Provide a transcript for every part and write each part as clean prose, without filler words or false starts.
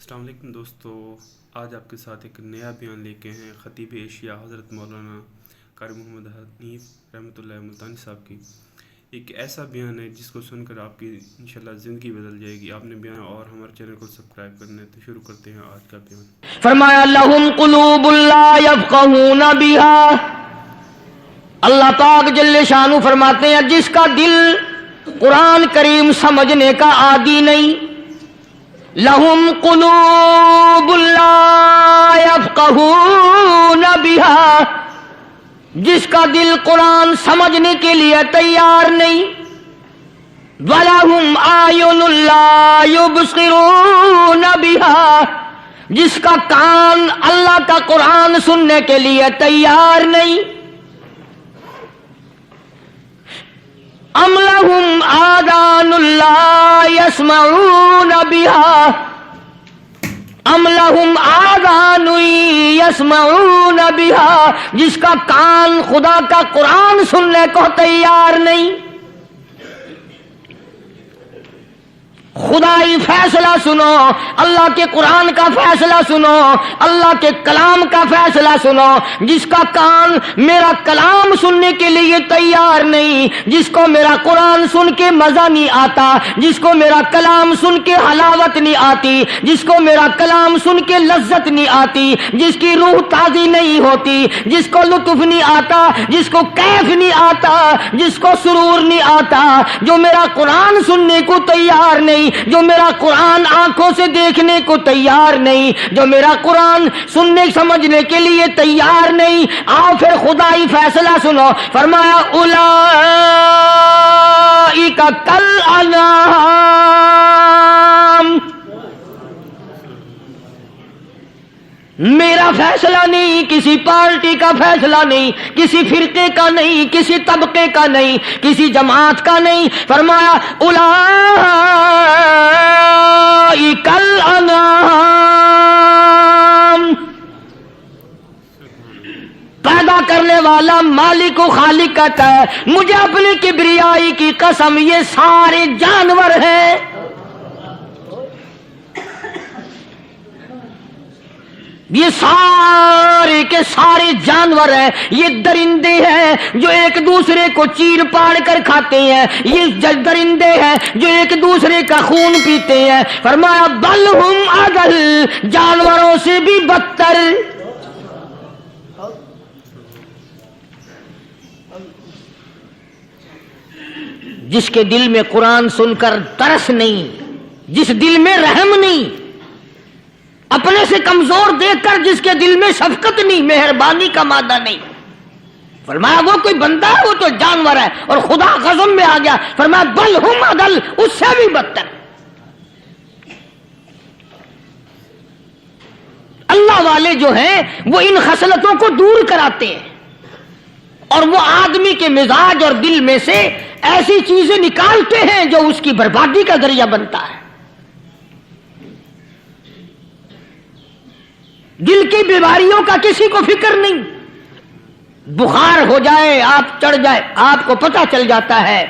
السلام علیکم دوستو، آج آپ کے ساتھ ایک نیا بیان لے کے ہیں خطیب ایشیا حضرت مولانا قاری محمد حنیف رحمۃ اللہ ملتانی صاحب کی۔ ایک ایسا بیان ہے جس کو سن کر آپ کی انشاءاللہ زندگی بدل جائے گی۔ آپ نے بیان اور ہمارے چینل کو سبسکرائب کرنا ہے، تو شروع کرتے ہیں آج کا بیان۔ فرمایا لہم قلوب لا یفقہون بہا، اللہ پاک جل شانہ فرماتے ہیں جس کا دل قرآن کریم سمجھنے کا عادی نہیں، لہم قلوب لا یفقہون بہا، جس کا دل قرآن سمجھنے کے لیے تیار نہیں، وَلَهُمْ أَعْيُنٌ لَا يُبْصِرُونَ بِهَا، جس کا کان اللہ کا قرآن سننے کے لیے تیار نہیں، أَمْ لَهُمْ آذَانٌ لَا يَسْمَعُونَ بِهَا، أَمْ لَهُمْ آذَانٌ يَسْمَعُونَ بِهَا، جس کا کان خدا کا قرآن سننے کو تیار نہیں۔ خدائی فیصلہ سنو، اللہ کے قرآن کا فیصلہ سنو، اللہ کے کلام کا فیصلہ سنو۔ جس کا کان میرا کلام سننے کے لیے تیار نہیں، جس کو میرا قرآن سن کے مزہ نہیں آتا، جس کو میرا کلام سن کے حلاوت نہیں آتی، جس کو میرا کلام سن کے لذت نہیں آتی، جس کی روح تازی نہیں ہوتی، جس کو لطف نہیں آتا، جس کو کیف نہیں آتا، جس کو سرور نہیں آتا، جو میرا قرآن سننے کو تیار نہیں، جو میرا قرآن آنکھوں سے دیکھنے کو تیار نہیں، جو میرا قرآن سننے سمجھنے کے لیے تیار نہیں، آؤ پھر خدائی فیصلہ سنو۔ فرمایا اولئک کالانعام، میرا فیصلہ نہیں، کسی پارٹی کا فیصلہ نہیں، کسی فرقے کا نہیں، کسی طبقے کا نہیں، کسی جماعت کا نہیں۔ فرمایا اولئک الانعام، پیدا کرنے والا مالک و خالق کہتا ہے مجھے اپنی کبریائی کی قسم یہ سارے جانور ہیں، یہ سارے کے سارے جانور ہیں، یہ درندے ہیں جو ایک دوسرے کو چیر پاڑ کر کھاتے ہیں، یہ درندے ہیں جو ایک دوسرے کا خون پیتے ہیں۔ فرمایا بل ہم اضل، جانوروں سے بھی بدتر۔ جس کے دل میں قرآن سن کر ترس نہیں، جس دل میں رحم نہیں، اپنے سے کمزور دیکھ کر جس کے دل میں شفقت نہیں، مہربانی کا مادہ نہیں، فرمایا وہ کوئی بندہ ہے، وہ تو جانور ہے۔ اور خدا قسم میں آ گیا، فرمایا بل ہم اضل، اس سے بھی بدتر۔ اللہ والے جو ہیں وہ ان خصلتوں کو دور کراتے ہیں، اور وہ آدمی کے مزاج اور دل میں سے ایسی چیزیں نکالتے ہیں جو اس کی بربادی کا ذریعہ بنتا ہے۔ دل کی بیماریوں کا کسی کو فکر نہیں، بخار ہو جائے آپ چڑھ جائے آپ کو پتہ چل جاتا ہے،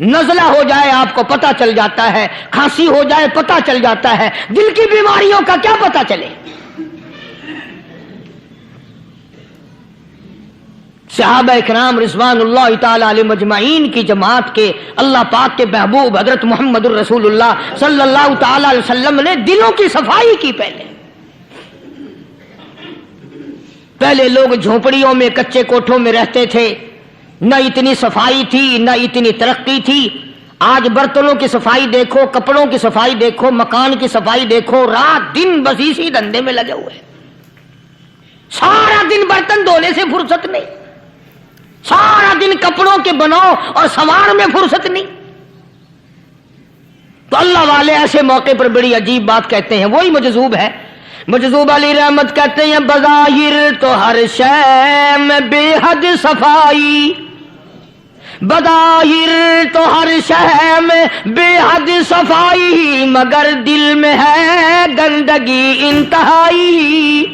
نزلہ ہو جائے آپ کو پتہ چل جاتا ہے، کھانسی ہو جائے پتہ چل جاتا ہے، دل کی بیماریوں کا کیا پتہ چلے؟ صحابہ اکرام رضوان اللہ تعالی علیہم اجمعین کی جماعت کے اللہ پاک کے محبوب حضرت محمد الرسول اللہ صلی اللہ تعالی علیہ وسلم نے دلوں کی صفائی کی۔ پہلے لوگ جھونپڑیوں میں کچے کوٹھوں میں رہتے تھے، نہ اتنی صفائی تھی نہ اتنی ترقی تھی۔ آج برتنوں کی صفائی دیکھو، کپڑوں کی صفائی دیکھو، مکان کی صفائی دیکھو، رات دن بس اسی دھندے میں لگے ہوئے، سارا دن برتن دھونے سے فرصت نہیں، سارا دن کپڑوں کے بناؤ اور سنوار میں فرصت نہیں۔ تو اللہ والے ایسے موقع پر بڑی عجیب بات کہتے ہیں، وہی مجذوب ہے، مجذوب علی رحمت کہتے ہیں بظاہر تو ہر شے میں بے حد صفائی، بظاہر تو ہر شے میں بے حد صفائی، مگر دل میں ہے گندگی انتہائی۔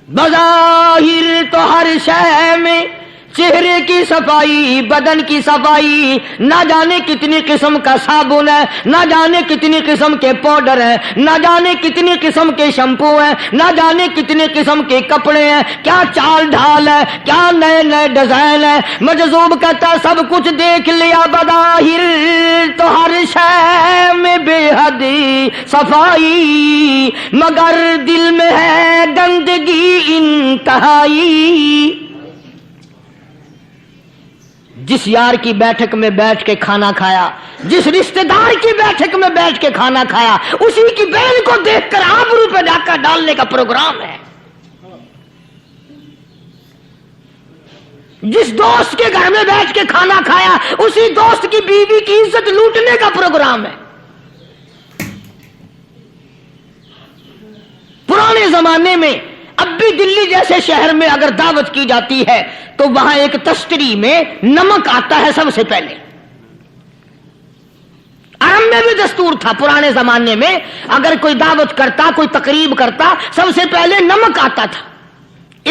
بظاہر تو ہر شے میں چہرے کی صفائی، بدن کی صفائی، نہ جانے کتنی قسم کا صابن ہے، نہ جانے کتنی قسم کے پاؤڈر ہیں، نہ جانے کتنی قسم کے شیمپو ہیں، نہ جانے کتنی قسم کے کپڑے ہیں، کیا چال ڈھال ہے، کیا نئے نئے ڈیزائن ہے۔ مجذوب کہتا ہے سب کچھ دیکھ لیا بظاہر تو ہر شے میں بے حد صفائی، مگر دل میں ہے گندگی انتہائی۔ جس یار کی بیٹھک میں بیٹھ کے کھانا کھایا، جس رشتہ دار کی بیٹھک میں بیٹھ کے کھانا کھایا، اسی کی بہن کو دیکھ کر آبرو پہ ڈاکہ ڈالنے کا پروگرام ہے۔ جس دوست کے گھر میں بیٹھ کے کھانا کھایا، اسی دوست کی بیوی کی عزت لوٹنے کا پروگرام ہے۔ پرانے زمانے میں اب بھی دلی جیسے شہر میں اگر دعوت کی جاتی ہے تو وہاں ایک تشتری میں نمک آتا ہے سب سے پہلے۔ عرب میں بھی دستور تھا پرانے زمانے میں، اگر کوئی دعوت کرتا، کوئی تقریب کرتا، سب سے پہلے نمک آتا تھا۔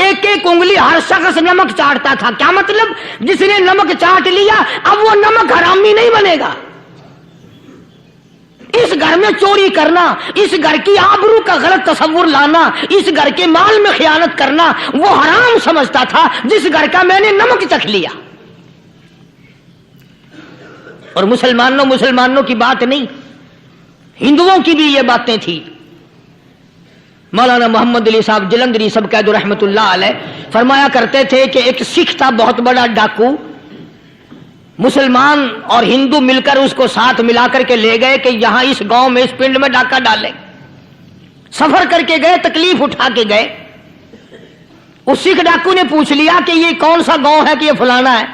ایک ایک انگلی ہر شخص نمک چاٹتا تھا۔ کیا مطلب؟ جس نے نمک چاٹ لیا اب وہ نمک حرامی نہیں بنے گا۔ اس گھر میں چوری کرنا، اس گھر کی آبرو کا غلط تصور لانا، اس گھر کے مال میں خیانت کرنا وہ حرام سمجھتا تھا جس گھر کا میں نے نمک چکھ لیا۔ اور مسلمانوں کی بات نہیں، ہندوؤں کی بھی یہ باتیں تھی۔ مولانا محمد علی صاحب جلندری سب قید رحمت اللہ علیہ فرمایا کرتے تھے کہ ایک سکھ تھا بہت بڑا ڈاکو، مسلمان اور ہندو مل کر اس کو ساتھ ملا کر کے لے گئے کہ یہاں اس گاؤں میں اس پنڈ میں ڈاکہ ڈالیں۔ سفر کر کے گئے، تکلیف اٹھا کے گئے۔ اس سکھ ڈاکو نے پوچھ لیا کہ یہ کون سا گاؤں ہے کہ یہ فلانا ہے۔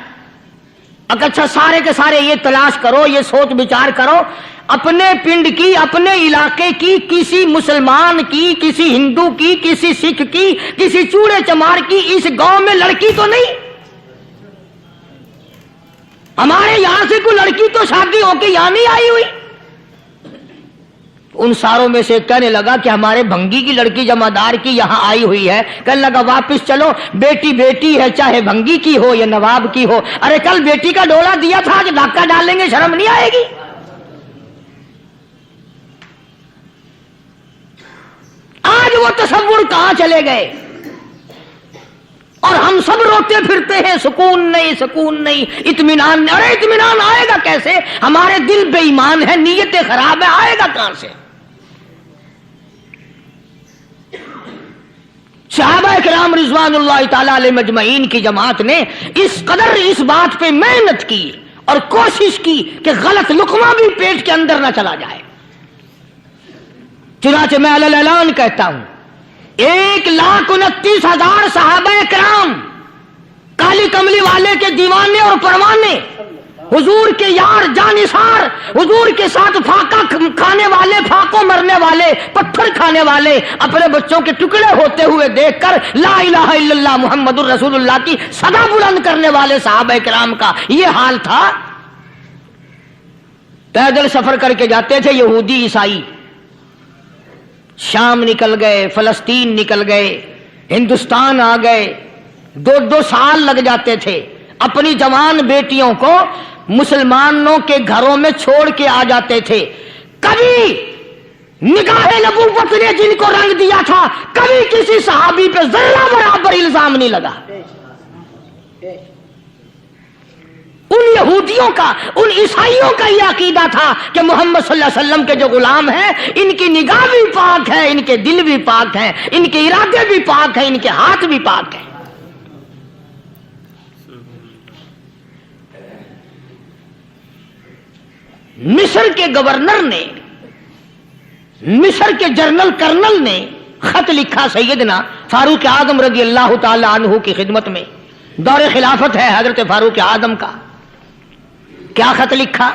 اچھا سارے کے سارے یہ تلاش کرو، یہ سوچ بچار کرو، اپنے پنڈ کی، اپنے علاقے کی، کسی مسلمان کی، کسی ہندو کی، کسی سکھ کی، کسی چوڑے چمار کی اس گاؤں میں لڑکی تو نہیں؟ ہمارے یہاں سے کوئی لڑکی تو شادی ہو کے یہاں نہیں آئی ہوئی؟ ان ساروں میں سے کہنے لگا کہ ہمارے بھنگی کی لڑکی جمعدار کی یہاں آئی ہوئی ہے۔ کہنے لگا واپس چلو، بیٹی بیٹی ہے، چاہے بھنگی کی ہو یا نواب کی ہو۔ ارے کل بیٹی کا ڈولا دیا تھا کہ ڈاکہ ڈالیں گے، شرم نہیں آئے گی؟ آج وہ تصور کہاں چلے گئے؟ اور ہم سب روتے پھرتے ہیں سکون نہیں، سکون نہیں، اطمینان نہیں۔ ارے اطمینان آئے گا کیسے؟ ہمارے دل بے ایمان ہے، نیتیں خراب ہے، آئے گا کہاں سے؟ صحابہ کرام رضوان اللہ تعالی علیہ مجمعین کی جماعت نے اس قدر اس بات پہ محنت کی اور کوشش کی کہ غلط لقمہ بھی پیٹ کے اندر نہ چلا جائے۔ چنانچہ میں علی الاعلان کہتا ہوں 1,29,000 صحابہ کرام، کالی کملی والے کے دیوانے اور پروانے، حضور کے یار جانثار، حضور کے ساتھ پھاقا کھانے والے، پھاقوں مرنے والے، پتھر کھانے والے، اپنے بچوں کے ٹکڑے ہوتے ہوئے دیکھ کر لا الہ الا اللہ محمد الرسول اللہ کی صدا بلند کرنے والے صحابہ کرام کا یہ حال تھا۔ پیدل سفر کر کے جاتے تھے یہودی عیسائی، شام نکل گئے، فلسطین نکل گئے، ہندوستان آ گئے، 2 سال لگ جاتے تھے۔ اپنی جوان بیٹیوں کو مسلمانوں کے گھروں میں چھوڑ کے آ جاتے تھے۔ کبھی نگاہ نبوت نے جن کو رنگ دیا تھا، کبھی کسی صحابی پہ ذرہ برابر الزام نہیں لگا۔ ان یہودیوں کا، ان عیسائیوں کا یہ عقیدہ تھا کہ محمد صلی اللہ علیہ وسلم کے جو غلام ہیں ان کی نگاہ بھی پاک ہے، ان کے دل بھی پاک ہیں، ان کے ارادے بھی پاک ہیں، ان کے ہاتھ بھی پاک ہیں۔ مصر کے گورنر نے، مصر کے جنرل کرنل نے خط لکھا سیدنا فاروق اعظم رضی اللہ تعالی عنہ کی خدمت میں، دور خلافت ہے حضرت فاروق اعظم کا۔ کیا خط لکھا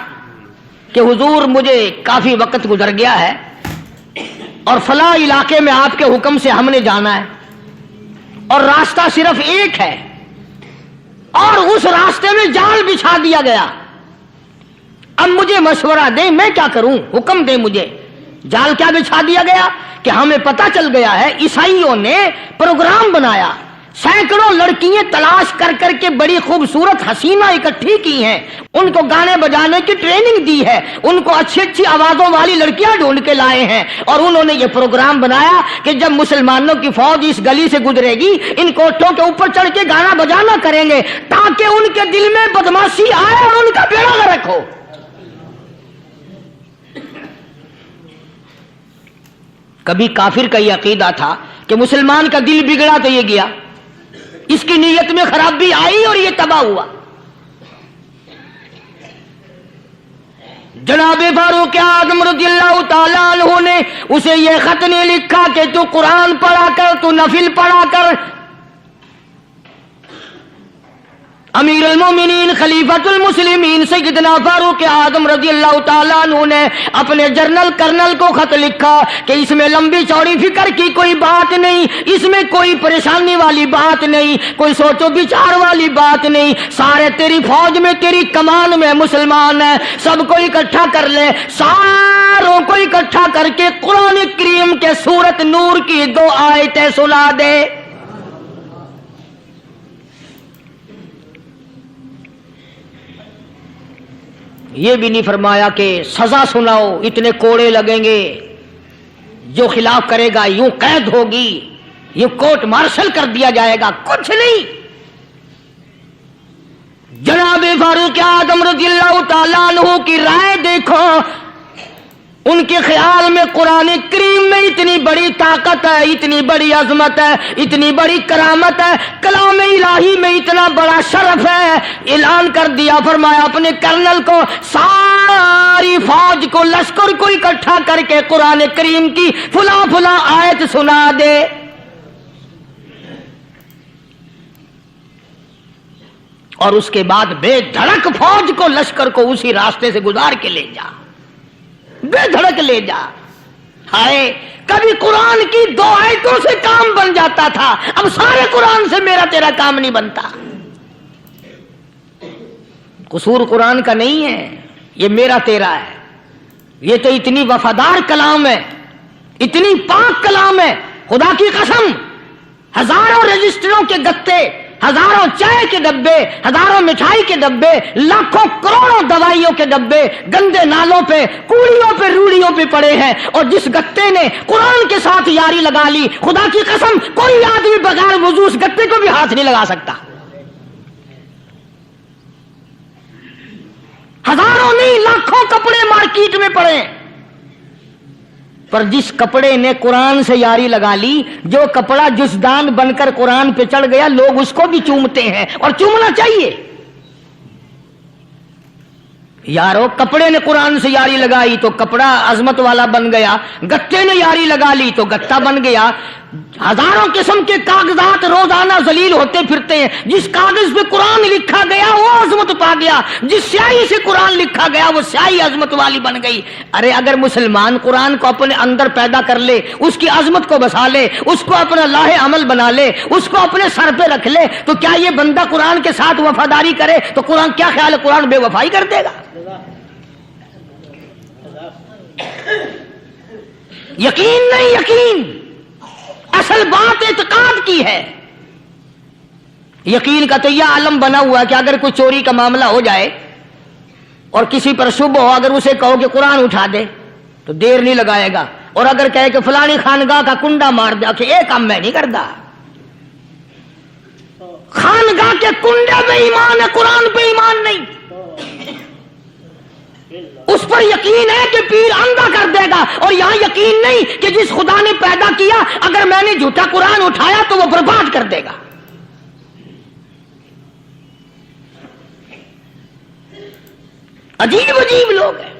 کہ حضور مجھے کافی وقت گزر گیا ہے اور فلاں علاقے میں آپ کے حکم سے ہم نے جانا ہے اور راستہ صرف ایک ہے اور اس راستے میں جال بچھا دیا گیا۔ اب مجھے مشورہ دیں میں کیا کروں، حکم دیں مجھے۔ جال کیا بچھا دیا گیا کہ ہمیں پتہ چل گیا ہے عیسائیوں نے پروگرام بنایا सैकड़ों लड़कियां तलाश कर कर के बड़ी खूबसूरत हसीना इकट्ठी की हैं, उनको गाने बजाने की ट्रेनिंग दी है, उनको अच्छी अच्छी आवाजों वाली लड़कियां ढूंढ के लाए हैं और उन्होंने ये प्रोग्राम बनाया कि जब मुसलमानों की फौज इस गली से गुजरेगी इन कोठों के ऊपर चढ़ के गाना बजाना करेंगे ताकि उनके दिल में बदमाशी आए और उनका बेड़ा गर्क हो। कभी काफिर का यह अकीदा था कि मुसलमान का दिल बिगड़ा तो ये गया, इसकी नीयत में खराबी आई और ये तबाह हुआ। जनाबे फारूक आज़म रज़ियल्लाहु ताला अन्हु ने उसे ये खत नहीं लिखा कि तू कुरान पढ़ा कर, तू नफिल पढ़ा कर। अमीर अल-मोमिनीन खलीफतुल मुस्लिमीन सैयदना फारूक आज़म रज़ियल्लाहु ताला अन्हु ने अपने जर्नल कर्नल को खत लिखा कि इसमें लंबी चौड़ी फिक्र की कोई बात नहीं, इसमें कोई परेशानी वाली बात नहीं, कोई सोचो विचार वाली बात नहीं, सारे तेरी फौज में तेरी कमान में मुसलमान है, सबको इकट्ठा कर ले, सारों को इकट्ठा करके कुरान करीम के सूरत नूर की 2 आयतें सुना दे। ये भी नहीं फरमाया कि सजा सुनाओ, इतने कोड़े लगेंगे, जो खिलाफ करेगा यूं कैद होगी, यूं कोर्ट मार्शल कर दिया जाएगा, कुछ नहीं। जनाबे फारूक आज़म रज़ियल्लाहु ताला अन्हु की राय देखो, उनके ख्याल में कुरान करीम में इतनी बड़ी ताकत है, इतनी बड़ी अजमत है, इतनी बड़ी करामत है, कलाम इलाही में इतना बड़ा शरफ है। ऐलान कर दिया, फरमाया अपने कर्नल को सारी फौज को, लश्कर को इकट्ठा करके कुरान करीम की फुला फुला आयत सुना दे। और उसके बाद बेधड़क फौज को, लश्कर को उसी रास्ते से गुजार के ले जा, बेधड़क ले जा। हाय, कभी कुरान की 2 आयतों से काम बन जाता था, अब सारे कुरान से मेरा तेरा काम नहीं बनता। कसूर कुरान का नहीं है, ये मेरा तेरा है। ये तो इतनी वफादार कलाम है, इतनी पाक कलाम है, खुदा की कसम। हजारों रजिस्टरों के गत्ते, हजारों चाय के डब्बे, हजारों मिठाई के डब्बे, लाखों करोड़ों दवाइयों के डब्बे गंदे नालों पे, कूड़ियों पे, रूड़ियों पे पड़े हैं। और जिस गत्ते ने कुरान के साथ यारी लगा ली, खुदा की कसम कोई आदमी बगैर वुजू उस गत्ते को भी हाथ नहीं लगा सकता। हजारों नहीं, लाखों कपड़े मार्केट में पड़े, पर जिस कपड़े ने कुरान से यारी लगा ली, जो कपड़ा जुस्दान बनकर कुरान पे चढ़ गया, लोग उसको भी चूमते हैं और चूमना चाहिए। यारो, कपड़े ने कुरान से यारी लगाई तो कपड़ा अजमत वाला बन गया, गत्ते ने यारी लगा ली तो गत्ता बन गया। हजारों किस्म के कागजात रोजाना जलील होते फिरते हैं, जिस कागज पे कुरान लिखा गया वो अजमत पा गया, जिस स्याही से कुरान लिखा गया वो स्याही अजमत वाली बन गई। अरे अगर मुसलमान कुरान को अपने अंदर पैदा कर ले, उसकी अजमत को बसा ले, उसको अपना लाहे अमल बना ले, उसको अपने सर पे रख ले, तो क्या ये बंदा कुरान के साथ वफादारी करे तो कुरान, क्या ख्याल है, कुरान बेवफाई कर देगा? यकीन नहीं, यकीन असल बात इत्काद की है। यकीन का तो यह आलम बना हुआ है कि अगर कोई चोरी का मामला हो जाए और किसी पर शुभ हो, अगर उसे कहो कि कुरान उठा दे तो देर नहीं लगाएगा, और अगर कहे कि फलानी खानगाह का कुंडा मार दे, कि ये काम मैं नहीं करता। खानगाह के कुंडे पे ईमान है, कुरान पे ईमान नहीं। उस पर यकीन है कि पीर अंधा कर देगा, और यहां यकीन नहीं कि जिस खुदा ने पैदा किया, अगर मैंने झूठा कुरान उठाया तो वो बर्बाद कर देगा। अजीब अजीब लोग हैं।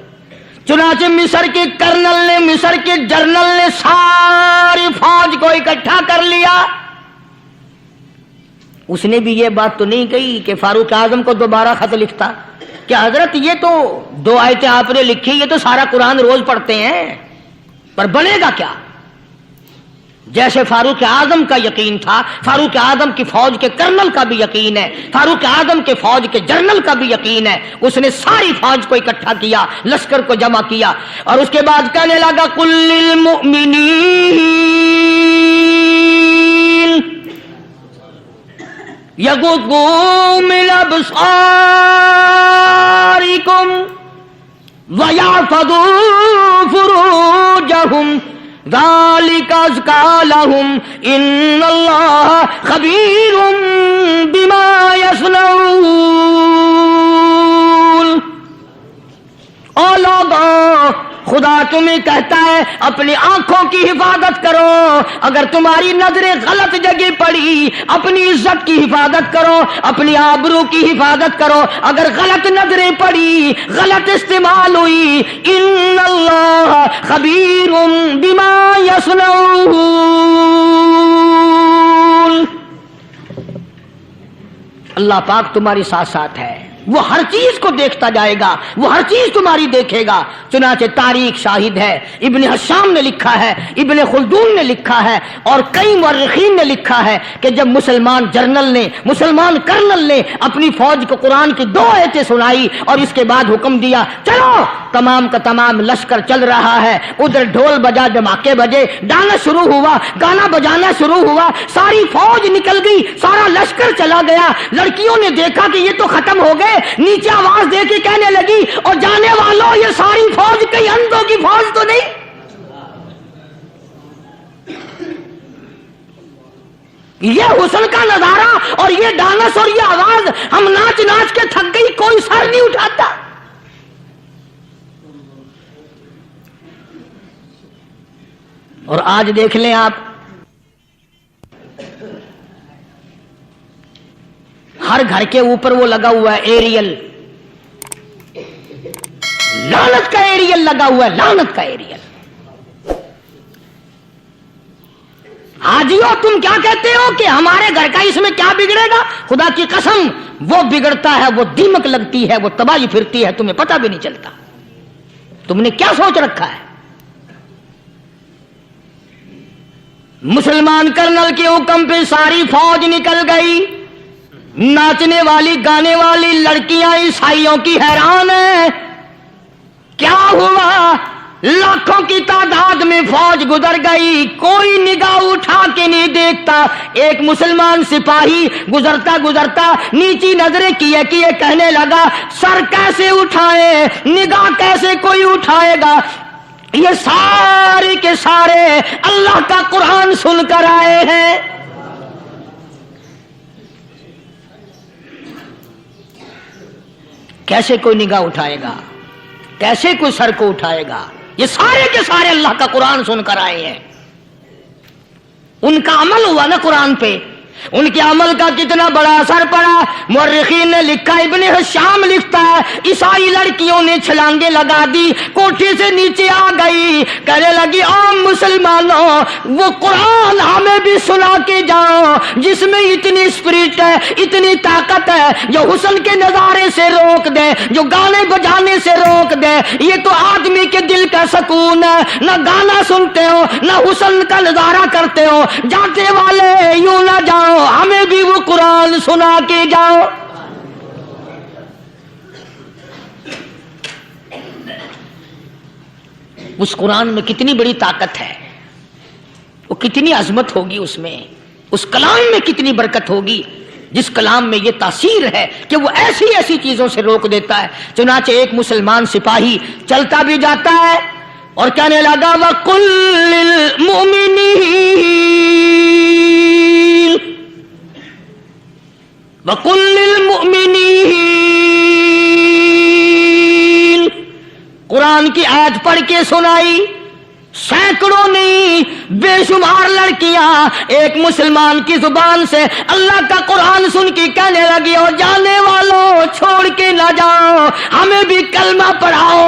चुनाचे मिस्र के कर्नल ने, मिस्र के जर्नल ने सारी फौज को इकट्ठा कर लिया। उसने भी ये बात तो नहीं कही कि फारूक आजम को दोबारा खत लिखता कि हजरत ये तो 2 आयतें आपने लिखी, ये तो सारा कुरान रोज पढ़ते हैं, पर बनेगा क्या? जैसे फारूक आजम का यकीन था, फारूक आजम की फौज के कर्नल का भी यकीन है, फारूक आजम के फौज के जनरल का भी यकीन है। उसने सारी फौज को इकट्ठा किया, लश्कर को जमा किया, और उसके बाद कहने लगा कुल्लिल मुमिनीन यगुद्दू मिन अबसारिकुम वयहफज़ू फुरूजहुम ज़ालिका अज़का लहुम इन्नल्लाह खबीरुम बिमा यसनऊन। ओ लोगों, खुदा तुम्हें कहता है अपनी आंखों की हिफाजत करो। अगर तुम्हारी नजरें गलत जगह पड़ी, अपनी इज्जत की हिफाजत करो, अपनी आबरू की हिफाजत करो। अगर गलत नजरें पड़ी, गलत इस्तेमाल हुई, इन्नल्लाह खबीरुम बिमा यसनऊन। अल्लाह पाक तुम्हारे साथ साथ है, वो हर चीज को देखता जाएगा, वो हर चीज तुम्हारी देखेगा। चुनाचे तारीख शाहिद है, इब्ने हशाम ने लिखा है, इब्ने खुल्दून ने लिखा है और कई मुअर्रिखीन ने लिखा है कि जब मुसलमान जर्नल ने, मुसलमान कर्नल ने अपनी फौज को कुरान की 2 आयतें सुनाई और इसके बाद हुक्म दिया चलो, तमाम का तमाम लश्कर चल रहा है, उधर ढोल बजा, धमाके बजे, गाना शुरू हुआ, गाना बजाना शुरू हुआ, सारी फौज निकल गई, सारा लश्कर चला गया। लड़कियों ने देखा कि ये तो खत्म हो गए, नीचे आवाज दे के कहने लगी और जाने वालों, ये सारी फौज कई अंधों की फौज तो नहीं। ये हुस्न का नजारा और ये डांस और ये आवाज, हम नाच नाच के थक गई, कोई सर नहीं उठाता। और आज देख लें आप, हर घर के ऊपर वो लगा हुआ है एरियल, लानत का एरियल लगा हुआ है, लानत का एरियल। हाजियो, तुम क्या कहते हो कि हमारे घर का इसमें क्या बिगड़ेगा? खुदा की कसम, वो बिगड़ता है, वो दीमक लगती है, वो तबाही फिरती है, तुम्हें पता भी नहीं चलता। तुमने क्या सोच रखा है? मुसलमान कर्नल के हुक्म पे सारी फौज निकल गई। नाचने वाली गाने वाली लड़कियां ईसाइयों की हैरान है, क्या हुआ? लाखों की तादाद में फौज गुजर गई, कोई निगाह उठा के नहीं देखता। एक मुसलमान सिपाही गुजरता गुजरता नीची नजरें किए किए कहने लगा, सर कैसे उठाए, निगाह कैसे कोई उठाएगा? ये सारे के सारे अल्लाह का कुरान सुनकर आए हैं। कैसे कोई निगाह उठाएगा, कैसे कोई सर को उठाएगा? ये सारे के सारे अल्लाह का कुरान सुनकर आए हैं। उनका अमल हुआ ना कुरान पे, उनके अमल का कितना बड़ा असर पड़ा। मुअर्रिखीन ने लिखा, इब्ने हशाम लिखता है, ईसाई लड़कियों ने छलांगे लगा दी, कोठी से नीचे आ गई, कहने लगी ओ मुसलमानों, वो कुरान हमें भी सुना के जाओ जिसमें इतनी स्पिरिट है, इतनी ताकत है, जो हुस्न के नजारे से रोक दे, जो गाने बजाने से रोक दे। ये तो आदमी के दिल का सुकून है, न गाना सुनते हो, न हुस्न का नजारा करते हो। जाते वाले यूं ना जाओ, हमें भी वो कुरान सुना के जाओ। उस कुरान में कितनी बड़ी ताकत है, वो कितनी अजमत होगी उसमें, उस कलाम में कितनी बरकत होगी, जिस कलाम में ये तासीर है कि वो ऐसी ऐसी चीजों से रोक देता है। चुनाचे एक मुसलमान सिपाही चलता भी जाता है और कहने लगा, वकुल्लिल मुमिनीन वकुल्लिल मुमिनीन, कुरान की आयत पढ़ के सुनाई। सैकड़ों नहीं, बेशुमार लड़कियां एक मुसलमान की जुबान से अल्लाह का कुरान सुन के कहने लगी, और जाने वालों छोड़ के ना जाओ, हमें भी कलमा पढ़ाओ।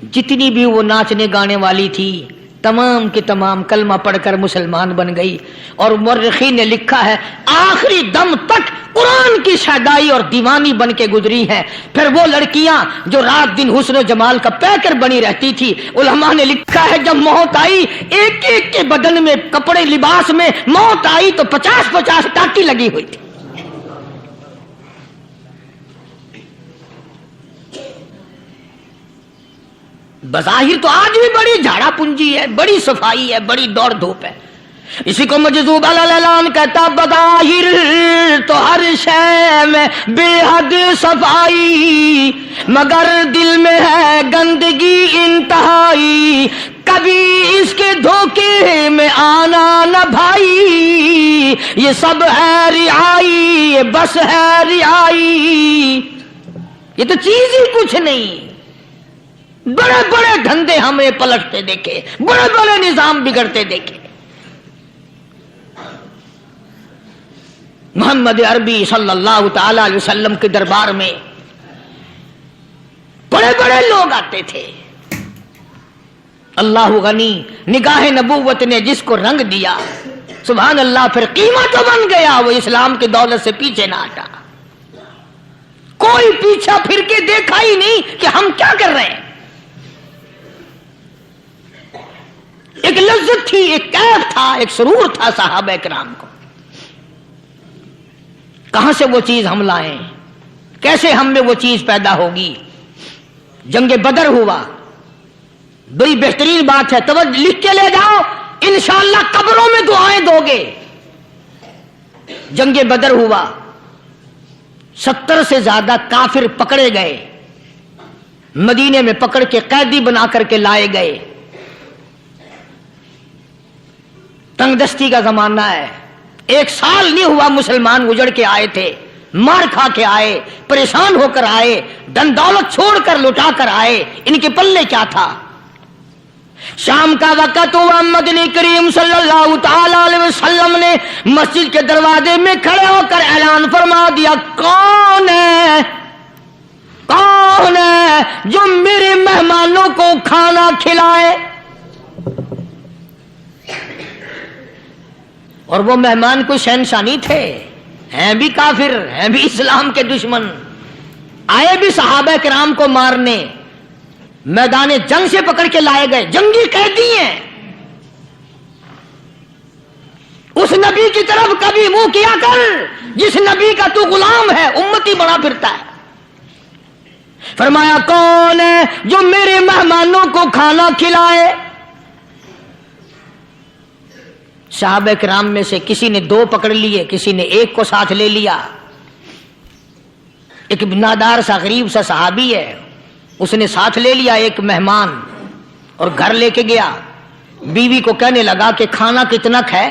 जितनी भी वो नाचने गाने वाली थी, तमाम की तमाम कलमा पढ़कर मुसलमान बन गई। और मुअर्रिखीन ने लिखा है, आखिरी दम तक कुरान की शहदाई और दीवानी बन के गुजरी हैं। फिर वो लड़कियां जो रात दिन हुस्न जमाल का पैकर बनी रहती थी, उलमा ने लिखा है, जब मौत आई, एक एक के बदन में, कपड़े लिबास में मौत आई तो 50-50 टाटी लगी हुई थी। बज़ाहिर तो आज भी बड़ी झाड़ा पूंजी है, बड़ी सफाई है, बड़ी दौड़ धूप है, इसी को मजज़ूब अल-ऐलान कहता, बज़ाहिर तो हर शय में बेहद सफाई, मगर दिल में है गंदगी इंतहाई, कभी इसके धोखे में आना न भाई, ये सब है रियाई, ये बस है रियाई, ये तो चीज ही कुछ नहीं। बड़े बड़े धंधे हमें पलटते देखे, बड़े बड़े निजाम बिगड़ते देखे। मोहम्मद अरबी सल्लल्लाहु ताला अलैहि वसल्लम के दरबार में बड़े बड़े लोग आते थे। अल्लाह गनी, निगाह नबूवत ने जिसको रंग दिया, सुभान अल्लाह, फिर कीमत तो बन गया, वो इस्लाम की दौलत से पीछे ना हटा। कोई पीछा फिर के देखा ही नहीं कि हम क्या कर रहे हैं। एक लज्जत थी, एक कैफ था, एक सुरूर था सहाबा किराम को। कहां से वो चीज हम लाएं, कैसे हम में वो चीज पैदा होगी। जंगे बदर हुआ, बड़ी बेहतरीन बात है, तवज्जो लिख के ले जाओ, इंशाअल्लाह कब्रों में दुआएं दोगे। जंगे बदर हुआ, 70 से ज्यादा काफिर पकड़े गए, मदीने में पकड़ के कैदी बना करके लाए गए। तंगदस्ती का जमाना है, 1 साल नहीं हुआ मुसलमान उजड़ के आए थे, मार खा के आए, परेशान होकर आए, धन दौलत छोड़कर लुटा कर आए, इनके पल्ले क्या था। शाम का वक्त हुआ, मदनी करीम सल्लल्लाहु ताला अलैहि वसल्लम ने मस्जिद के दरवाजे में खड़े होकर ऐलान फरमा दिया, कौन है, कौन है जो मेरे मेहमानों को खाना खिलाए। और वो मेहमान कोई शहंशाह नहीं थे, हैं भी काफिर, हैं भी इस्लाम के दुश्मन, आए भी सहाबा किराम को मारने, मैदाने जंग से पकड़ के लाए गए, जंगी कैदी हैं। उस नबी की तरफ कभी मुंह किया कर जिस नबी का तू गुलाम है, उम्मती बना फिरता है। फरमाया, कौन है जो मेरे मेहमानों को खाना खिलाए। साहबा किराम में से किसी ने 2 पकड़ लिए, किसी ने 1 को साथ ले लिया। एक बिनादार सा गरीब सा सहाबी है, उसने साथ ले लिया एक मेहमान और घर लेके गया। बीवी को कहने लगा कि खाना कितना है,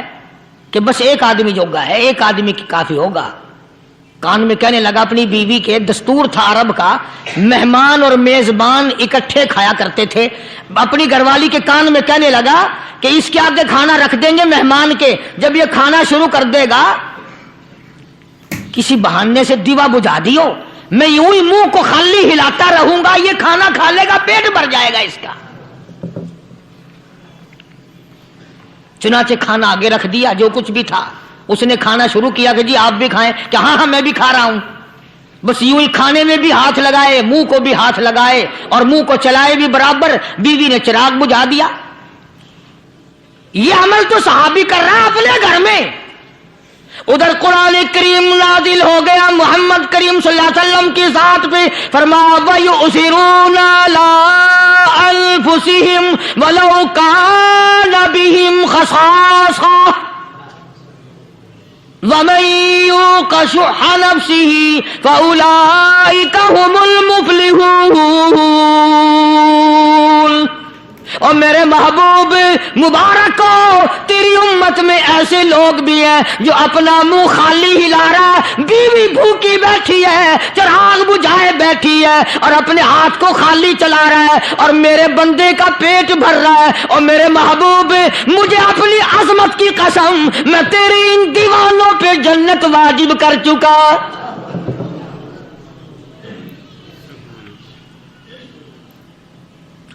कि बस 1 आदमी जोगा है, 1 आदमी की काफी होगा। कान में कहने लगा अपनी बीवी के, दस्तूर था अरब का, मेहमान और मेजबान इकट्ठे खाया करते थे। अपनी घरवाली के कान में कहने लगा कि इसके आगे खाना रख देंगे मेहमान के, जब ये खाना शुरू कर देगा किसी बहाने से दीवा बुझा दियो, मैं यूं ही मुंह को खाली हिलाता रहूंगा, ये खाना खा लेगा, पेट भर जाएगा इसका। चुनाचे खाना आगे रख दिया, जो कुछ भी था। उसने खाना शुरू किया कि जी आप भी खाएं, कि हाँ हाँ मैं भी खा रहा हूं। बस यूं ही खाने में भी हाथ लगाए, मुंह को भी हाथ लगाए और मुंह को चलाए भी बराबर। बीवी ने चिराग बुझा दिया। ये अमल तो सहाबी कर रहा है अपने घर में। उधर कुरान करीम नाजिल हो गया मोहम्मद करीम सल्लल्लाहु अलैहि वसल्लम की जात पे, फरमाया वयुसिरूना ला अनफुसिहिम वलौ कान बिहिम खसासा वमन युक़ शुह्ह नफ्सिही फउलाइका हुमुल मुफ़्लिहून। और मेरे महबूब मुबारक हो, तेरी उम्मत में ऐसे लोग भी हैं जो अपना मुंह खाली हिला रहा है, बीवी भूखी बैठी है, चिराग बुझाए बैठी है और अपने हाथ को खाली चला रहा है और मेरे बंदे का पेट भर रहा है। और मेरे महबूब, मुझे अपनी अजमत की कसम, मैं तेरे इन दीवानों पे जन्नत वाजिब कर चुका।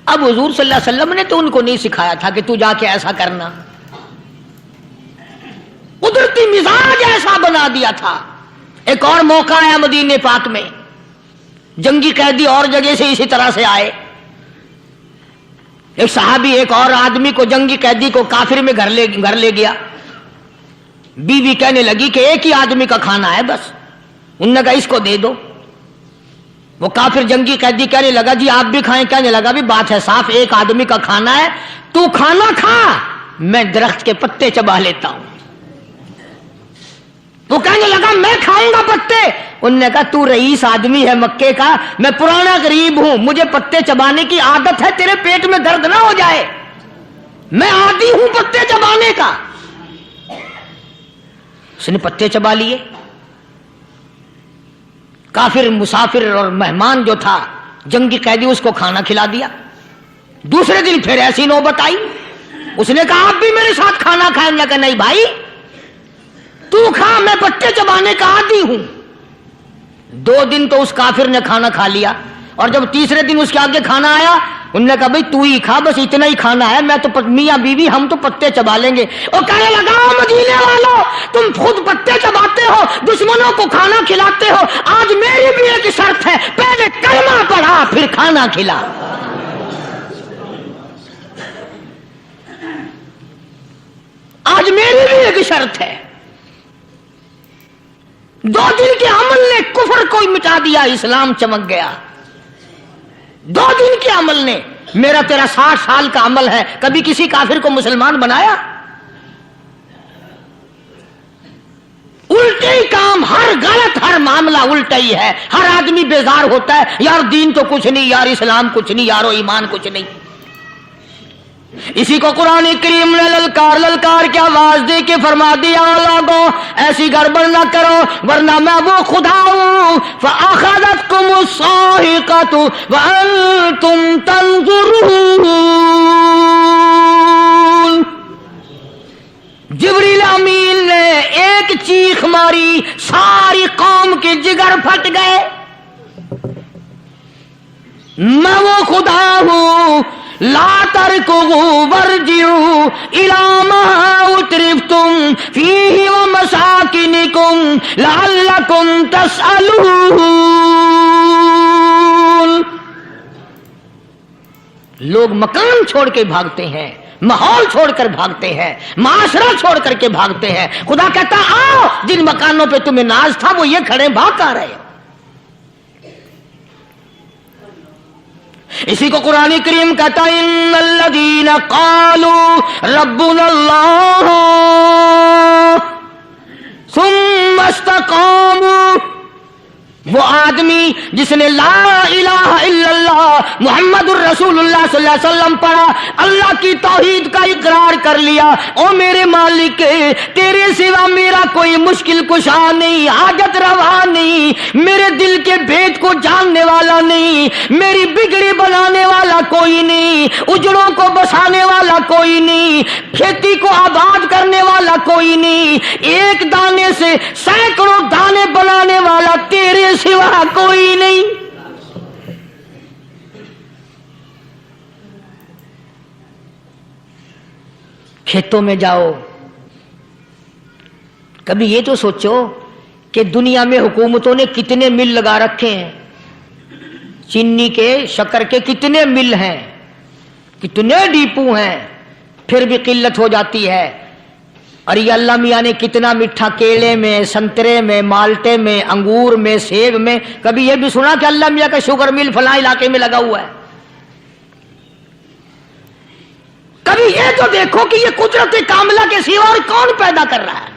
अब हुजूर सल्लल्लाहु अलैहि वसल्लम ने तो उनको नहीं सिखाया था कि तू जाके ऐसा करना, कुदरती मिजाज ऐसा बना दिया था। एक और मौका आया मदीने पाक में, जंगी कैदी और जगह से इसी तरह से आए। एक सहाबी एक और आदमी को, जंगी कैदी को काफिर में घर ले गया। बीवी कहने लगी कि एक ही आदमी का खाना है बस। उन्होंने कहा इसको दे दो। वो काफिर जंगी कैदी कहने लगा जी आप भी खाएं। कहने लगा भी बात है साफ, एक आदमी का खाना है, तू खाना खा मैं दरख्त के पत्ते चबा लेता हूं। वो कहने लगा मैं खाऊंगा पत्ते। उनने कहा तू रईस आदमी है मक्के का, मैं पुराना गरीब हूं, मुझे पत्ते चबाने की आदत है, तेरे पेट में दर्द ना हो जाए, मैं आदी हूं पत्ते चबाने का। उसने पत्ते चबा लिए। काफिर मुसाफिर और मेहमान जो था जंगी कैदी, उसको खाना खिला दिया। दूसरे दिन फिर ऐसी नौबत आई। उसने कहा आप भी मेरे साथ खाना खाएंगे? कहा नहीं भाई तू खा, मैं पत्ते चबाने का आदी हूं। 2 दिन तो उस काफिर ने खाना खा लिया, और जब तीसरे दिन उसके आगे खाना आया, उन्होंने कहा भाई तू ही खा, बस इतना ही खाना है, मैं तो मियां बीवी हम तो पत्ते चबा लेंगे। और कहने लगा मदीने वालों, तुम खुद पत्ते चबाते हो, दुश्मनों को खाना खिलाते हो, आज मेरी भी एक शर्त है, पहले कलमा पढ़ा फिर खाना खिला। आज मेरी भी एक शर्त है। 2 दिन के अमल ने कुफर को मिटा दिया, इस्लाम चमक गया। 2 दिन के अमल ने, मेरा तेरा 60 साल का अमल है, कभी किसी काफिर को मुसलमान बनाया? उल्टे ही काम, हर गलत, हर मामला उल्टा ही है। हर आदमी बेजार होता है, यार दीन तो कुछ नहीं, यार इस्लाम कुछ नहीं, यारो ईमान कुछ नहीं। इसी को कुरान करीम ने ललकार ललकार के आवाज दे के फरमा दिया, लोगों ऐसी गड़बड़ ना करो वरना मैं वो खुदा हूं। फअखज़तकुम साहिक़तु व अंतुम तंज़ुरून। जिब्रील अमीन ने एक चीख मारी, सारी कौम के जिगर फट गए। मैं वो खुदा हूं, ला तरकुहु वरजिउ इला मा उतरिफ्तुम फीहि व मसाकिनिकुम लअल्लकुम तसअलून। लोग मकान छोड़ के भागते हैं, माहौल छोड़कर भागते हैं, माशरा छोड़ करके भागते हैं। खुदा कहता आओ, जिन मकानों पे तुम्हें नाज था वो ये खड़े भाग आ रहे हो। इसी को कुरान करीम कहता है इन्नल्लज़ीना क़ालू रब्बुनल्लाह सुम्मा इस्तक़ामू, वो आदमी जिसने ला इलाहा इल्लल्लाह मुहम्मदुर रसूलुल्लाह सल्लल्लाहु अलैहि वसल्लम पढ़ा, अल्लाह की तौहीद का इकरार कर लिया। ओ मेरे मालिक, तेरे सिवा मेरा कोई मुश्किल कुशा नहीं, हाजत रवा नहीं, मेरे दिल के भेद को जानने वाला नहीं, मेरी बिगड़ी बनाने वाला कोई नहीं, उजड़ों को बसाने वाला कोई नहीं, खेती को आबाद करने वाला कोई नहीं, एक दाने से सैकड़ों दाने बनाने वाला तेरे सिवा कोई नहीं। खेतों में जाओ, कभी ये तो सोचो कि दुनिया में हुकूमतों ने कितने मिल लगा रखे हैं, चीनी के, शक्कर के कितने मिल हैं, कितने डिपो हैं, फिर भी किल्लत हो जाती है। और ये अल्लाह मियाँ ने कितना मीठा केले में, संतरे में, माल्टे में, अंगूर में, सेब में। कभी ये भी सुना कि अल्लाह मियाँ का शुगर मिल फलां इलाके में लगा हुआ है? कभी ये तो देखो कि ये कुदरत कामिला के सिवा और कौन पैदा कर रहा है।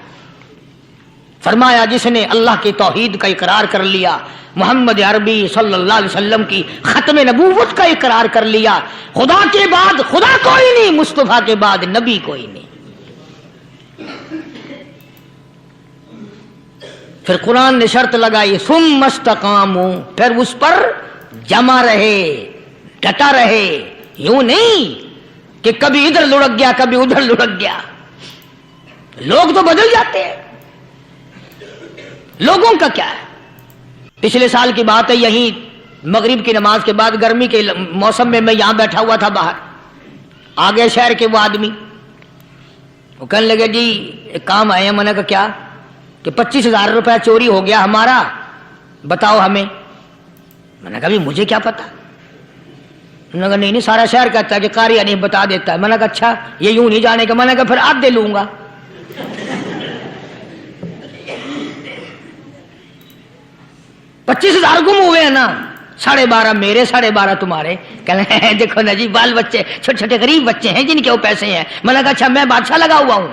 फरमाया जिसने अल्लाह की तौहीद का इकरार कर लिया, मोहम्मद अरबी सल्लल्लाहु अलैहि वसल्लम की खत्म नबूवत का इकरार कर लिया, खुदा के बाद खुदा कोई नहीं, मुस्तफा के बाद नबी कोई नहीं। फिर कुरान ने शर्त लगाई सुम्मा इस्तक़ामू, फिर उस पर जमा रहे, डटा रहे। यूं नहीं कि कभी इधर लुढ़क गया कभी उधर लुढ़क गया। लोग तो बदल जाते हैं, लोगों का क्या है। पिछले साल की बात है, यहीं मगरिब की नमाज के बाद गर्मी के मौसम में मैं यहां बैठा हुआ था बाहर, आ गए शहर के वो आदमी, वो कहने लगे जी एक काम आए हैं। मैंने कहा क्या? कि 25,000 रुपया चोरी हो गया हमारा, बताओ हमें। मैंने कहा मुझे क्या पता। उन्होंने कहा नहीं सारा शहर कहता है कि कारिया नहीं बता देता है। मैंने कहा अच्छा ये यूं नहीं जाने का। मैंने कहा फिर आधे लूंगा। $25,000 गुम हुए हैं ना, 12.5 मेरे 12.5 तुम्हारे। कहने देखो ना जी, बाल बच्चे छोटे छोटे गरीब बच्चे हैं जिनके वो पैसे हैं। मैं लगा अच्छा मैं बादशाह लगा हुआ हूं।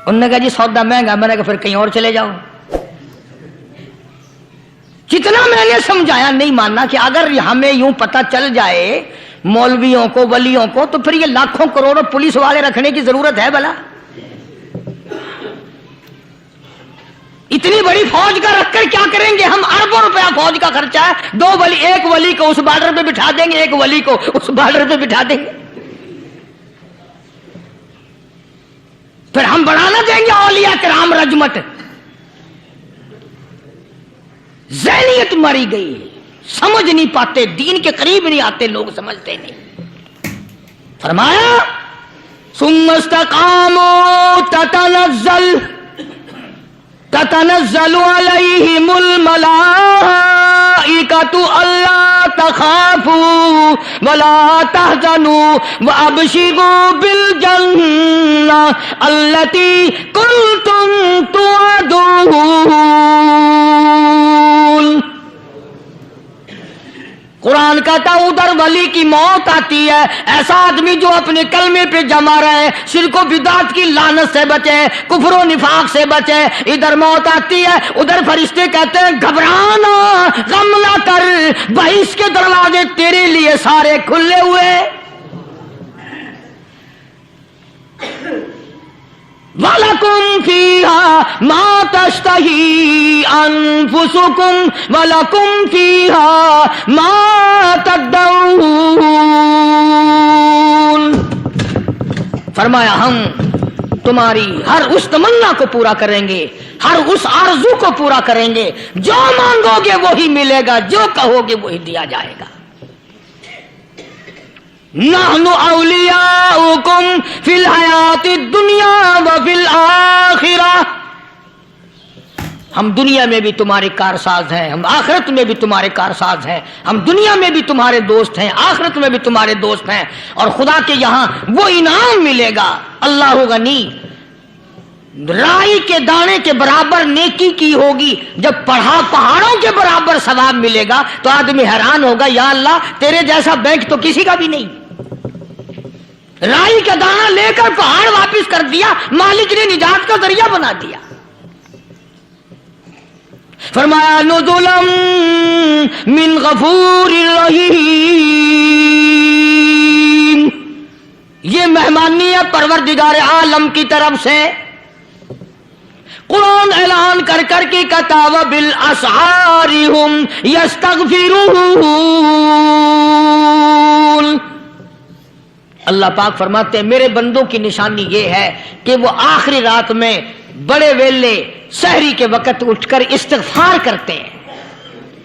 उन्होंने कहा जी सौदा महंगा। मैंने कहा फिर कहीं और चले जाओ। जितना मैंने समझाया नहीं मानना कि अगर हमें यूं पता चल जाए मौलवियों को, वलियों को, तो फिर ये लाखों करोड़ों पुलिस वाले रखने की जरूरत है भला? इतनी बड़ी फौज का रखकर क्या करेंगे हम? अरबों रुपया फौज का खर्चा है। 2 वली, एक वली को उस बॉर्डर पे बिठा देंगे, एक वली को उस बॉर्डर पे बिठा देंगे। फिर हम बढ़ाना देंगे औलिया किराम रजमत। ज़हनियत मरी गई, समझ नहीं पाते, दीन के करीब नहीं आते लोग, समझते नहीं। फरमाया सुम्मस्तकामू ततनज़्ज़लु अलैहिमुल मलाइकतु अल्ला तखाफू वला तहज़नू व अबशिरू बिल जन्नह अल्लती कुंतुम तुअदून। कुरान कहता उधर वली की मौत आती है, ऐसा आदमी जो अपने कलमे पे जमा रहे, शिर्को बिदात की लानत से बचे, कुफरो निफाक से बचे। इधर मौत आती है, उधर फरिश्ते कहते हैं घबराना, गम ना कर, बहिश के दरवाजे तेरे लिए सारे खुले हुए। वलकुम फीहा मा तश्तही अनफुसुकुम वलकुम फीहा मा तद्दऊन। फरमाया हम तुम्हारी हर उस तमन्ना को पूरा करेंगे, हर उस आरज़ू को पूरा करेंगे। जो मांगोगे वही मिलेगा, जो कहोगे वही दिया जाएगा। नहनु औलियाउकुम फिल हयाति दुनिया व फिल आखिरा। हम दुनिया में भी तुम्हारे कारसाज हैं, हम आखिरत में भी तुम्हारे कारसाज हैं। हम दुनिया में भी तुम्हारे दोस्त हैं, आखिरत में भी तुम्हारे दोस्त हैं। और खुदा के यहां वो इनाम मिलेगा। अल्लाह गनी, राई के दाने के बराबर नेकी की होगी, जब पहाड़ों के बराबर सवाब मिलेगा तो आदमी हैरान होगा, या अल्लाह तेरे जैसा बैंक तो किसी का भी नहीं। राई का दाना लेकर पहाड़ वापस कर दिया, मालिक ने निजात का जरिया बना दिया। फरमाया नुज़ुलम मिन गफूरिर रहीम। ये मेहमानी है परवरदिगार आलम की तरफ से। कुरान ऐलान कर कर के कताव बिल असहारिहुम यस्तगफिरून। अल्लाह पाक फरमाते हैं मेरे बंदों की निशानी ये है कि वो आखिरी रात में बड़े वेले सहरी के वक्त उठकर इस्तिग़फ़ार करते हैं,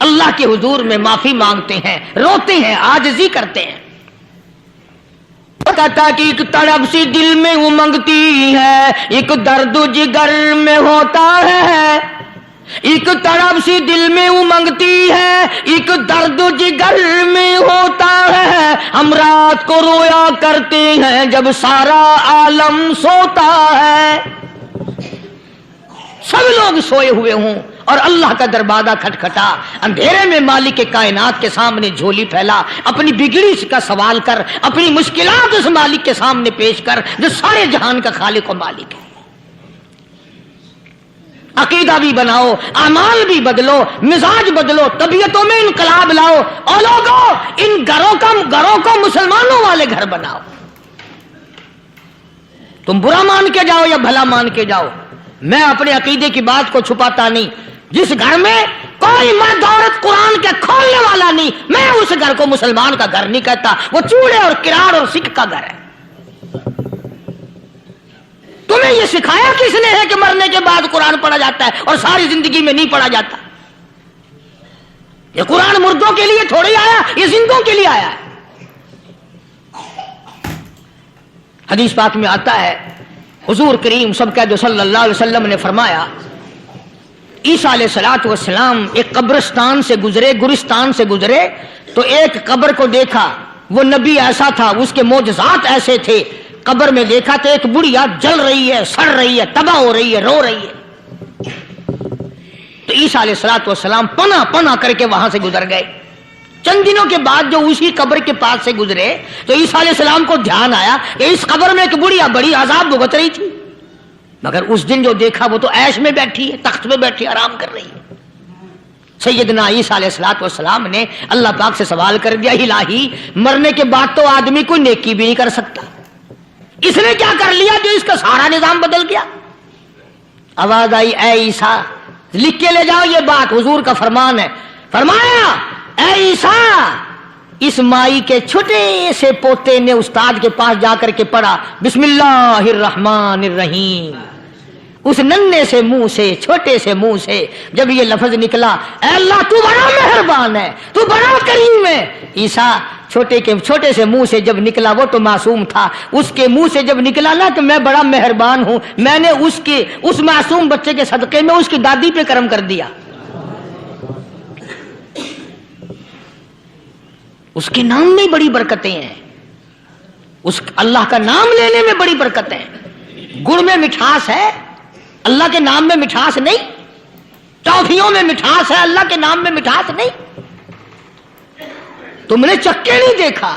अल्लाह के हुजूर में माफी मांगते हैं, रोते हैं, आजिज़ी करते हैं। कहता कि एक तड़प सी दिल में उमंगती है, एक दर्द जिगर में होता है। एक तड़प सी दिल में उमंगती है, एक दर्द जिगर में होता है। हम रात को रोया करते हैं जब सारा आलम सोता है। सब लोग सोए हुए हों और अल्लाह का दरवाजा खटखटा, अंधेरे में मालिक के कायनात के सामने झोली फैला, अपनी बिगड़ी का सवाल कर, अपनी मुश्किलात उस मालिक के सामने पेश कर जो सारे जहान का खालिक और मालिक है। अकीदा भी बनाओ, अमाल भी बदलो, मिजाज बदलो, तबीयतों में इनकलाब लाओ। और लोगों, इन घरों को मुसलमानों वाले घर बनाओ। तुम बुरा मान के जाओ या भला मान के जाओ, मैं अपने अकीदे की बात को छुपाता नहीं। जिस घर में कोई मर्द औरत कुरान के खोलने वाला नहीं, मैं उस घर को मुसलमान का घर नहीं कहता। वो चूड़े और किराड़ और सिक्क का घर है। तुम्हें यह सिखाया किसने है कि मरने के बाद कुरान पढ़ा जाता है और सारी जिंदगी में नहीं पढ़ा जाता? ये कुरान मुर्दों के लिए थोड़ी आया, ये जिंदों के लिए आया है। हदीस पाक में आता है, हुजूर करीम सल्लल्लाहु अलैहि वसल्लम ने फरमाया, ईसा अलैहिस्सलातु वस्सलाम एक कब्रिस्तान से गुजरे, गुरिस्तान से गुजरे, तो एक कब्र को देखा। वो नबी ऐसा था, उसके मोजज़ात ऐसे थे। कब्र में देखा तो एक बुढ़िया जल रही है, सड़ रही है, तबाह हो रही है, रो रही है। تو عیسیٰ علیہ السلام پنا پنا کر کے وہاں سے گزر گئے. چند دنوں کے بعد جو اسی قبر کے پاس سے گزرے تو عیسیٰ علیہ السلام کو دھیان آیا کہ اس قبر میں ایک بڑھیا بڑی عذاب بھگت رہی تھی، مگر اس دن جو دیکھا وہ تو عیش میں بیٹھی ہے، تخت میں بیٹھی آرام کر رہی ہے. سیدنا عیسیٰ علیہ السلام نے اللہ پاک سے سوال کر دیا، الہی مرنے کے بعد تو آدمی کوئی نیکی بھی نہیں کر سکتا، اس نے کیا کر لیا جو اس کا سارا نظام بدل گیا؟ آواز آئی، اے عیسیٰ لکھ کے لے جاؤ یہ بات، حضور کا فرمان ہے. فرمایا اے عیسیٰ، اس مائی کے چھوٹے سے پوتے نے استاد کے پاس جا کر کے پڑھا بسم اللہ الرحمن الرحیم. اس ننھے سے منہ سے، چھوٹے سے منہ سے جب یہ لفظ نکلا، اے اللہ تو بڑا مہربان ہے، تو بڑا کریم ہے. عیسیٰ چھوٹے سے منہ سے جب نکلا، وہ تو معصوم تھا، اس کے منہ سے جب نکلا نا کہ میں بڑا مہربان ہوں، میں نے اس معصوم بچے کے صدقے میں اس کی دادی پہ کرم کر دیا. اس کے نام میں بڑی برکتیں ہیں، اس اللہ کا نام لینے میں بڑی برکتیں ہیں. گڑ میں مٹھاس ہے، اللہ کے نام میں مٹھاس نہیں. ٹافیوں میں مٹھاس ہے، اللہ کے نام میں مٹھاس نہیں. تم نے چکھ کے نہیں دیکھا،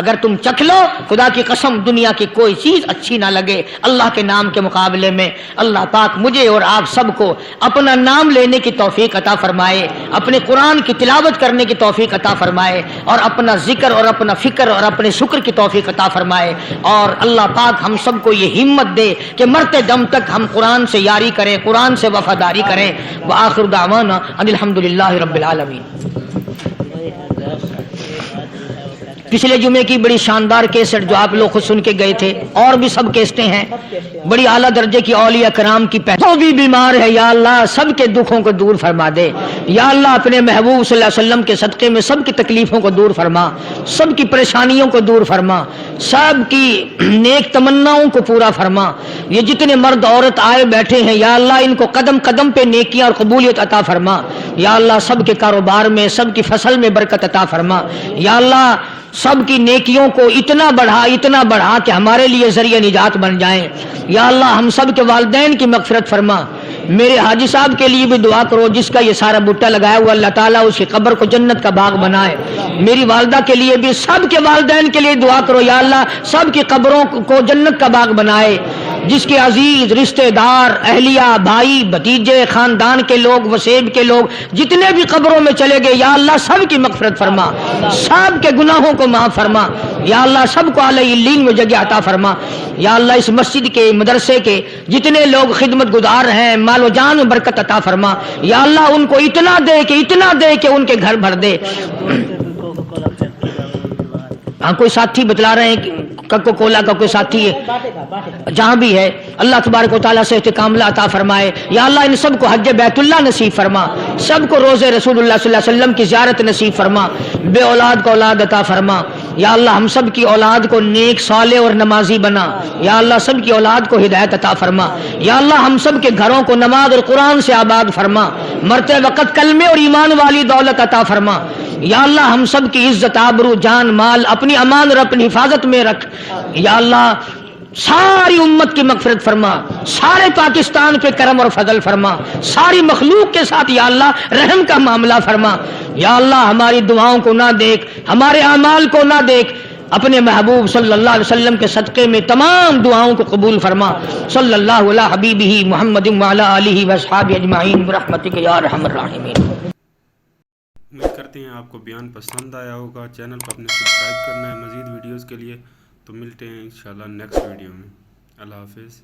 اگر تم چکھ لو خدا کی قسم دنیا کی کوئی چیز اچھی نہ لگے اللہ کے نام کے مقابلے میں. اللہ پاک مجھے اور آپ سب کو اپنا نام لینے کی توفیق عطا فرمائے، اپنے قرآن کی تلاوت کرنے کی توفیق عطا فرمائے، اور اپنا ذکر اور اپنا فکر اور اپنے شکر کی توفیق عطا فرمائے. اور اللہ پاک ہم سب کو یہ ہمت دے کہ مرتے دم تک ہم قرآن سے یاری کریں، قرآن سے وفاداری کریں. وآخر دعوانا ان الحمدللہ رب العالمین. پچھلے جمعے کی بڑی شاندار کیسٹ جو آپ لوگ خود سن کے گئے تھے، اور بھی سب کیسٹیں ہیں، بڑی اعلیٰ درجے کی اولیاء کرام کی جو بھی بیمار ہے یا اللہ سب کے دکھوں کو دور فرما دے. یا اللہ اپنے محبوب صلی اللہ علیہ وسلم کے صدقے میں سب کی تکلیفوں کو دور فرما، سب کی پریشانیوں کو دور فرما، سب کی نیک تمناؤں کو پورا فرما. یہ جتنے مرد عورت آئے بیٹھے ہیں یا اللہ ان کو قدم قدم پہ نیکیاں اور قبولیت عطا فرما. یا اللہ سب کے کاروبار میں، سب کی فصل میں برکت عطا فرما. یا اللہ سب کی نیکیوں کو اتنا بڑھا کہ ہمارے لیے ذریعہ نجات بن جائیں. یا اللہ ہم سب کے والدین کی مغفرت فرما. میرے حاجی صاحب کے لیے بھی دعا کرو جس کا یہ سارا بوٹا لگایا ہوا، اللہ تعالیٰ اس کی قبر کو جنت کا باغ بنائے. میری والدہ کے لیے بھی، سب کے والدین کے لیے دعا کرو یا اللہ سب کی قبروں کو جنت کا باغ بنائے. جس کے عزیز رشتہ دار، اہلیہ، بھائی، بھتیجے، خاندان کے لوگ، وسیب کے لوگ جتنے بھی قبروں میں چلے گئے یا اللہ سب کی مغفرت فرما، سب کے گناہوں کو معاف فرما. یا اللہ سب کو اعلی علین میں جگہ عطا فرما. یا اللہ اس مسجد کے، مدرسے کے جتنے لوگ خدمت گزار ہیں مال و جان میں برکت عطا فرما. یا اللہ ان کو اتنا دے کہ ان کے گھر بھر دے. ہاں کوئی ساتھی بتلا رہے ہیں کوکو کولا کا کوئی ساتھی ہے جہاں بھی ہے، اللہ تبارک و تعالیٰ سے کاملہ عطا فرمائے. یا اللہ ان سب کو حج بیت اللہ نصیب فرما، سب کو روزے رسول اللہ صلی اللہ علیہ وسلم کی زیارت نصیب فرما، بے اولاد کو اولاد عطا فرما. یا اللہ ہم سب کی اولاد کو نیک صالح اور نمازی بنا. یا اللہ سب کی اولاد کو ہدایت عطا فرما. یا اللہ ہم سب کے گھروں کو نماز اور قرآن سے آباد فرما، مرتے وقت کلمے اور ایمان والی دولت عطا فرما. یا اللہ ہم سب کی عزت، آبرو، جان، مال اپنی امان اور اپنی حفاظت میں رکھ. یا اللہ ساری امت کی مغفرت فرما، سارے پاکستان پہ کرم اور فضل فرما، ساری مخلوق کے ساتھ یا اللہ رحم کا معاملہ فرما. یا اللہ ہماری دعاؤں کو نہ دیکھ، ہمارے اعمال کو نہ دیکھ، اپنے محبوب صلی اللہ علیہ وسلم کے صدقے میں تمام دعاؤں کو قبول فرما. صلی اللہ علی حبیبہ محمد وعلی آلہ واصحابہ اجمعین برحمتک یا ارحم الراحمین. امید کرتے ہیں آپ کو بیان پسند آیا ہوگا. چینل کو اپنے سبسکرائب کرنا ہے مزید ویڈیوز کے لیے. تو ملتے ہیں انشاءاللہ نیکسٹ ویڈیو میں. اللہ حافظ.